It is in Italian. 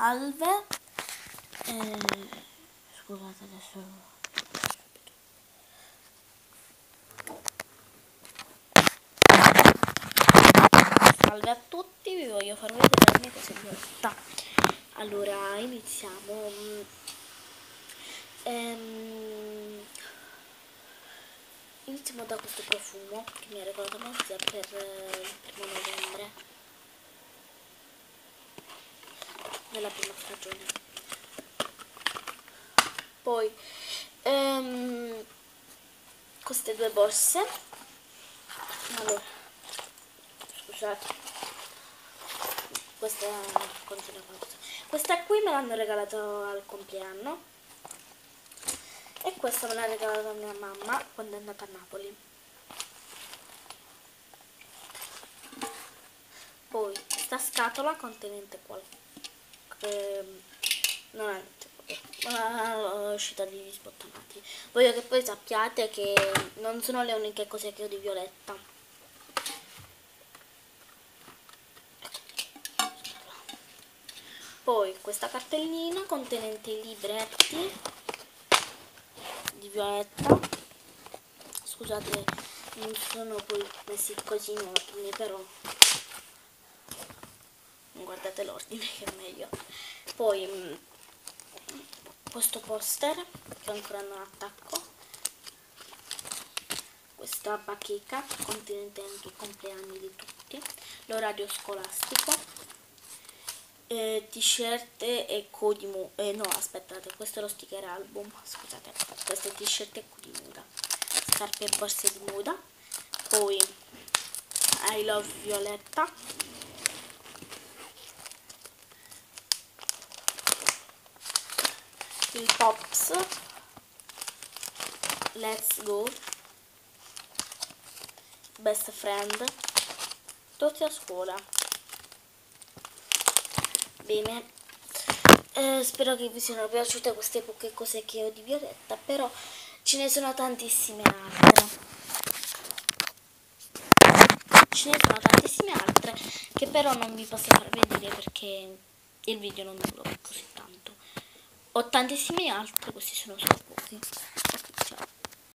salve. Scusate adesso. Salve a tutti, vi voglio far vedere la mia cosa violetta. Allora iniziamo. Iniziamo da questo profumo che mi ha regalato mia zia per il 1° novembre nella prima stagione. Poi queste 2 borse. Allora, scusate, questa contiene qualcosa. Questa qui me l'hanno regalato al compleanno e questa me l'ha regalata mia mamma quando è andata a Napoli. Poi questa scatola contenente non è una uscita di spottanati. Voglio che poi sappiate che non sono le uniche cose che ho di Violetta. Poi questa cartellina contenente i libretti di Violetta. Scusate, non sono poi messi così in ordine, però non guardate l'ordine che è meglio. Poi questo poster che ancora non attacco, questa bacheca contenente anche i compleanni di tutti, l'orario scolastico, t-shirt e no aspettate, questo è lo sticker album, scusate, questo è t-shirt e di moda, scarpe e borse di moda. Poi I love Violetta, il Pops, Let's Go, Best Friend, tutti a scuola. Bene, spero che vi siano piaciute queste poche cose che ho di Violetta, però ce ne sono tantissime altre. Che però non vi posso far vedere perché il video non dura così tanto. Ho tantissimi altri, questi sono solo pochi.